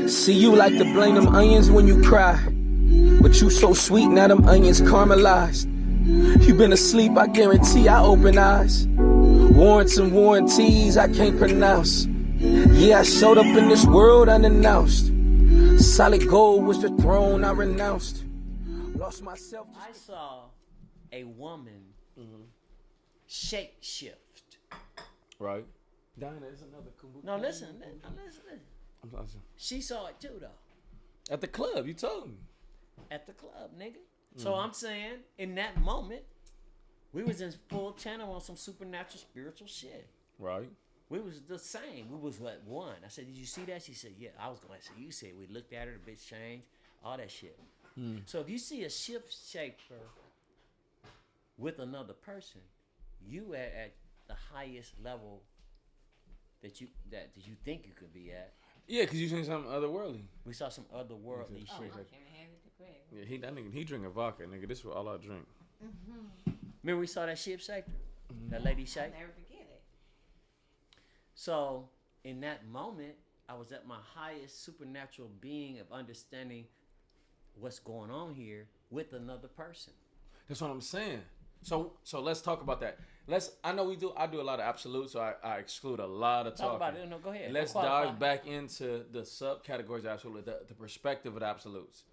See, you like to blame them onions when you cry, but you so sweet, now them onions caramelized. You been asleep, I guarantee I open eyes. Warrants and warranties I can't pronounce. Yeah, I showed up in this world unannounced. Solid gold was the throne I renounced. Lost myself. I saw a woman shape shift. Right. Dinah is another kombucha. No, listen. I'm sorry. She saw it too, though. At the club, you told me. At the club, nigga. So I'm saying, in that moment, we was in full channel on some supernatural, spiritual shit. Right. We was the same. We was like one. I said, did you see that? She said, yeah. I was going to say, you said. We looked at her, the bitch changed, all that shit. So if you see a shift shaper with another person, you at the highest level that you think you could be at. Yeah, because you seen something otherworldly. We saw some otherworldly shit. Yeah, that nigga, he drinking vodka, nigga. This is all I drink. Remember we saw that shift shaper? That lady shape? I'll never forget it. So in that moment, I was at my highest supernatural being of understanding what's going on here with another person. That's what I'm saying. So let's talk about that. I know I do a lot of absolutes, so I exclude a lot of talking. Talk about it. No, go ahead. Let's dive back into the subcategories of absolute, the perspective of the absolutes.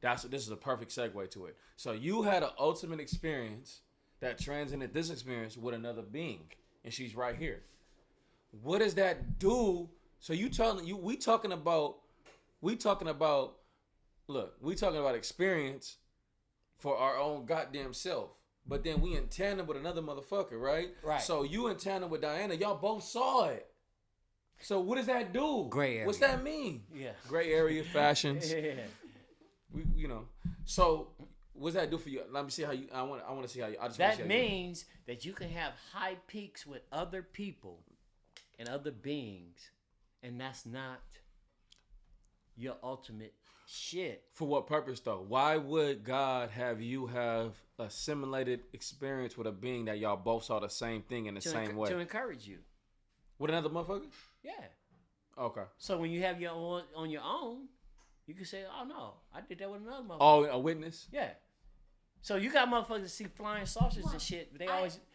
This is a perfect segue to it. So you had an ultimate experience that transcended this experience with another being, and she's right here. What does that do? So we talking about experience for our own goddamn self. But then we in tandem with another motherfucker, right? Right. So you in tandem with Diana, y'all both saw it. So what does that do? Gray area. What's that mean? Yeah. Gray area fashions. Yeah. So what's that do for you? Let me see how you. I want to see how you. That means that you can have high peaks with other people and other beings, and that's not your ultimate shit. For what purpose though? Why would God have you have a simulated experience with a being that y'all both saw the same thing in the same way? To encourage you. With another motherfucker? Yeah. Okay. So when you have your own on your own, you can say, "Oh no, I did that with another motherfucker." Oh, a witness? Yeah. So you got motherfuckers that see flying saucers and shit, but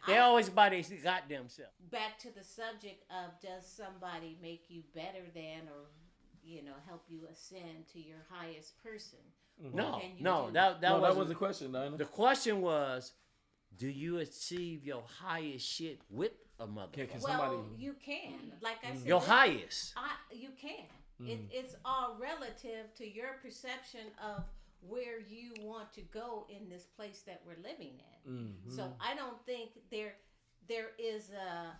they always by their goddamn self. Back to the subject of, does somebody make you better than, or help you ascend to your highest person? No, that wasn't the question, Dinah. The question was, do you achieve your highest shit with a motherfucker? Well, you can. Like I said, your highest. You can. It's all relative to your perception of where you want to go in this place that we're living in. So I don't think there is a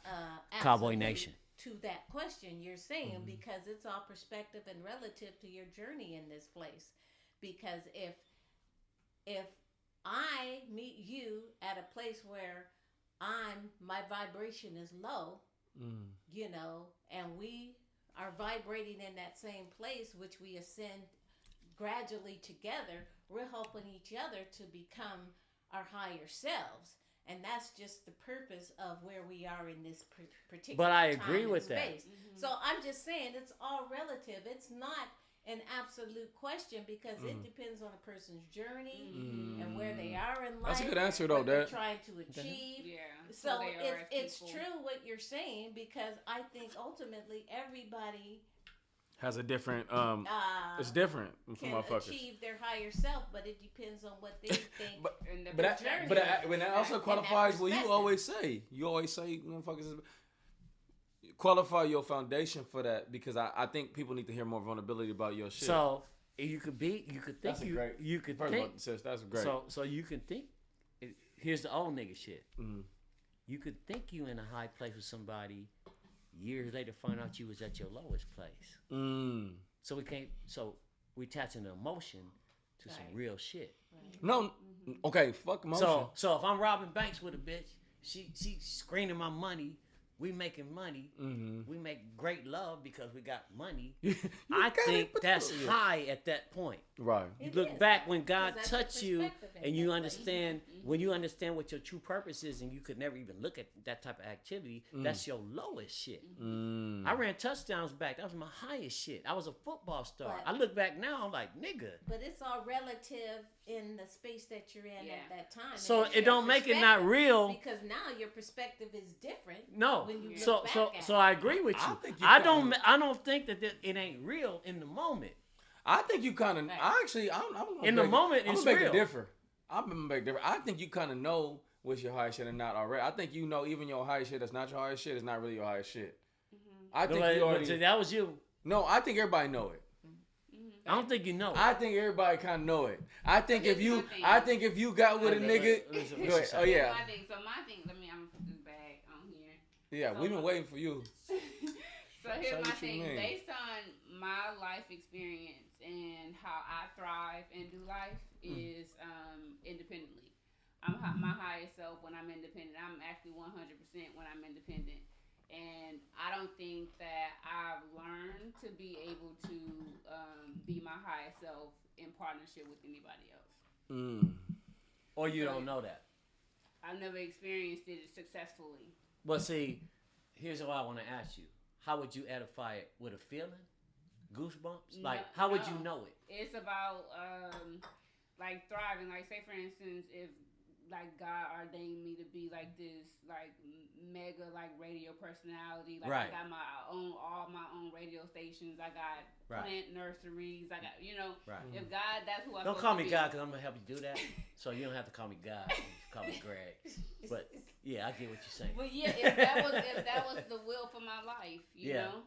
Cowboy Nation to that question you're saying, because it's all perspective and relative to your journey in this place. Because if I meet you at a place where my vibration is low, and we are vibrating in that same place, which we ascend gradually together, we're helping each other to become our higher selves. And that's just the purpose of where we are in this particular But I time agree and with space. that. So I'm just saying it's all relative. It's not an absolute question, because it depends on a person's journey and where they are in life. That's a good answer, though, what they're Dad. trying to achieve. Yeah. So it's true what you're saying, because I think ultimately everybody Has a different it's different for can motherfuckers. achieve their higher self, but it depends on what they think. When that also qualifies what you always say. You always say, motherfuckers, qualify your foundation for that, because I think people need to hear more vulnerability about your shit. So you could think That's you could First think. of all, sis, that's great. So you can think. Here's the old nigga shit. You could think you in a high place with somebody. Years later, find out you was at your lowest place. So we can't. So we attaching the emotion to some real shit. No, okay, fuck emotion. So if I'm robbing banks with a bitch, she screening my money we making money. Mm-hmm. We make great love because we got money. You I got think it, that's but- high at that point. Right. You It look is, back when God 'cause that's your touched you perspective in and you that understand, when you understand what your true purpose is and you could never even look at that type of activity, that's your lowest shit. Mm. I ran touchdowns back. That was my highest shit. I was a football star. But- I look back now, I'm like, nigga. But it's all relative in the space that you're in Yeah. at that time. and So it's it your don't make it not perspective, real. because now your perspective is different. No. When you So look back so at so it. I agree with you. I think you I kinda- don't think that it ain't real in the moment. I think you kind of. Right. I actually. I'm gonna In the beg- moment, I'm it's gonna beg real. it different. I'm gonna beg different. I think you kind of know what's your highest shit and not already. I think you know even your highest shit that's not your highest shit is not really your highest shit. I think But- you but already. that was you. No, I think everybody know it. I don't think you know. I think everybody kind of know it. I think if Here's you, my thing. I think if you got with a Okay, nigga, listen, go ahead. Oh yeah, My thing. So my thing. I'm gonna put this bag on here. yeah. We've been waiting for you. So here's Say my what you thing. mean. Based on my life experience and how I thrive and do life is independently. My highest self when I'm independent. I'm actually 100% when I'm independent. And I don't think that I've learned to be able to be my highest self in partnership with anybody else. Mm. Or you don't know that. I've never experienced it successfully. But see, here's what I want to ask you. How would you edify it? With a feeling? Goosebumps? Like, No- how would you no. know it? It's about like thriving. Like, say for instance, if like God ordained me to be like this like mega like radio personality, like Right. I got all my own radio stations. I got Right. plant nurseries. I got Right. if God, that's who I Don't supposed call to me be. God because I'm going to help you do that. So you don't have to call me God. You just call me Greg. But yeah, I get what you're saying. But yeah, if that was the will for my life, you Yeah. know,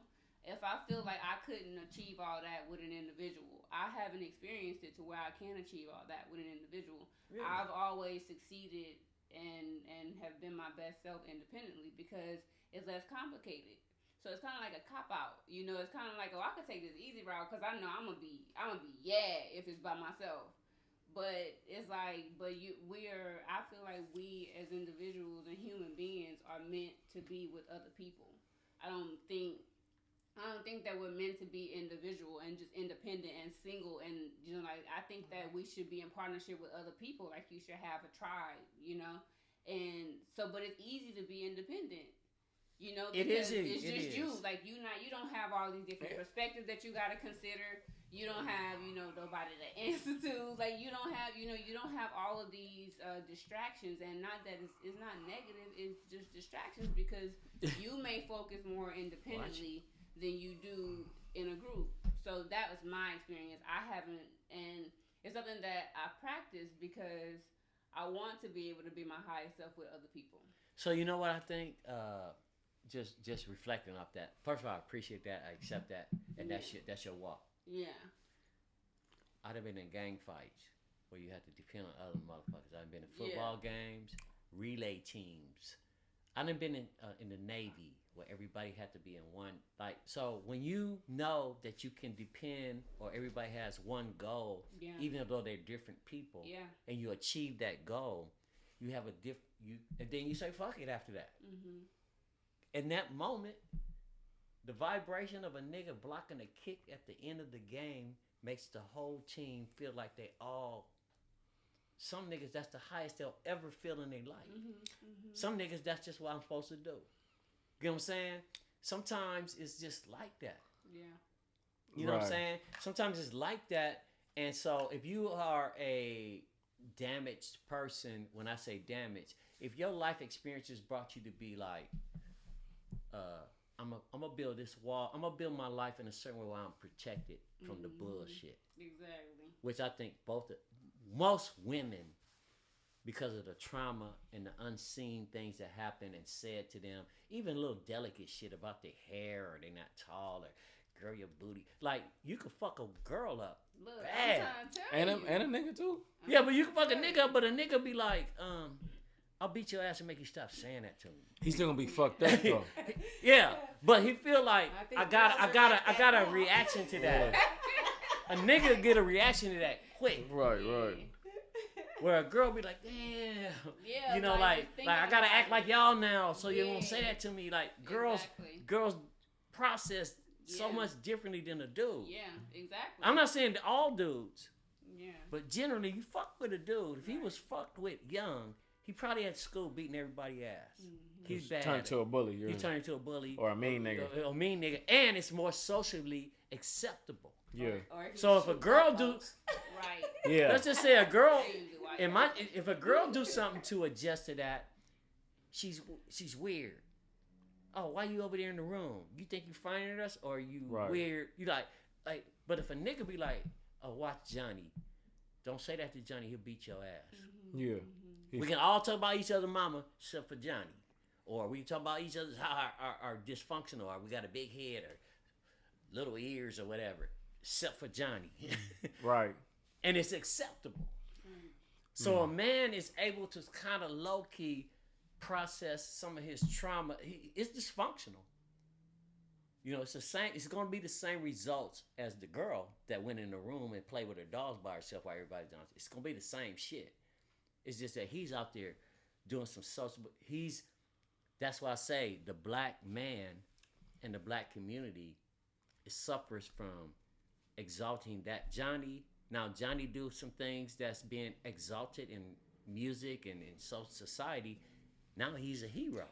if I feel like I couldn't achieve all that with an individual, I haven't experienced it to where I can achieve all that with an individual. Really? I've always succeeded and have been my best self independently because it's less complicated. So it's kind of like a cop out, you know. It's kind of like, oh, I could take this easy route because I know I'm gonna be if it's by myself. But it's like, I feel like we as individuals and human beings are meant to be with other people. I don't think that we're meant to be individual and just independent and single, and like I think that we should be in partnership with other people. Like you should have a tribe, and so. But it's easy to be independent, It because is it's easy. just It you. is. Like you don't have all these different perspectives that you got to consider. You don't have nobody to answer to. Like you don't have you don't have all of these distractions, and not that it's not negative. It's just distractions because you may focus more independently than you do in a group. So that was my experience. I haven't, and it's something that I practice because I want to be able to be my highest self with other people. So you know what I think? Just reflecting off that. First of all, I appreciate that. I accept that, and that's your walk. Yeah. I'd have been in gang fights where you had to depend on other motherfuckers. I've been in football games, relay teams. I done been in the Navy where everybody had to be in one. Like, so when you know that you can depend or everybody has one goal, Yeah. even though they're different people, Yeah. and you achieve that goal, you have and then you say fuck it after that. Mhm. In that moment, the vibration of a nigga blocking a kick at the end of the game makes the whole team feel like some niggas, that's the highest they'll ever feel in their life. Some niggas, that's just what I'm supposed to do. You know what I'm saying? Sometimes it's just like that. Yeah. You know what I'm Right. saying? Sometimes it's like that. And so if you are a damaged person, when I say damaged, if your life experiences brought you to be like, I'm gonna build this wall. I'm gonna build my life in a certain way where I'm protected from the bullshit. Exactly. Which I think most women, because of the trauma and the unseen things that happen and said to them, even little delicate shit about their hair or they not tall or girl your booty. Like you could fuck a girl up. Look, Bad. I'm trying to tell And you. a nigga too. Yeah, but you can fuck a nigga up, but a nigga be like, I'll beat your ass and make you stop saying that to me. He's still gonna be fucked up though. Yeah, but he feel like I think I got girls are like a that. reaction to that. A nigga get a reaction to that quick. Right. Where a girl be like, damn, Yeah, you know, like, like just thinking I gotta about act it. like y'all now, so you won't Yeah. say that to me. Like girls Exactly. process so Yeah. much differently than a dude. Yeah, exactly. I'm not saying that all dudes, Yeah. but generally you fuck with a dude. If he Right. was fucked with young, he probably at school beating everybody ass. He's bad. Turn to a bully. He turned into a bully Or a mean nigga. A mean nigga, and it's more socially acceptable. Yeah. Or he So if a shoot girl white do, folks. Right. Yeah. let's just say a girl, They usually white in folks. if a girl do something to adjust to that, she's weird. Oh, why you over there in the room? You think you finding us, or you Right. weird? You like. But if a nigga be like, oh, watch Johnny, don't say that to Johnny. He'll beat your ass. Yeah. We can all talk about each other's mama, except for Johnny. Or we can talk about each other's how our dysfunctional, or we got a big head, or little ears, or whatever, except for Johnny. Right. And it's acceptable. So a man is able to kind of low key process some of his trauma. It's dysfunctional. You know, it's the same. It's going to be the same results as the girl that went in the room and played with her dolls by herself while everybody's down. It's going to be the same shit. It's just that he's out there doing some social. That's why I say the black man and the black community suffers from exalting that Johnny. Now Johnny do some things that's being exalted in music and in society. Now he's a hero.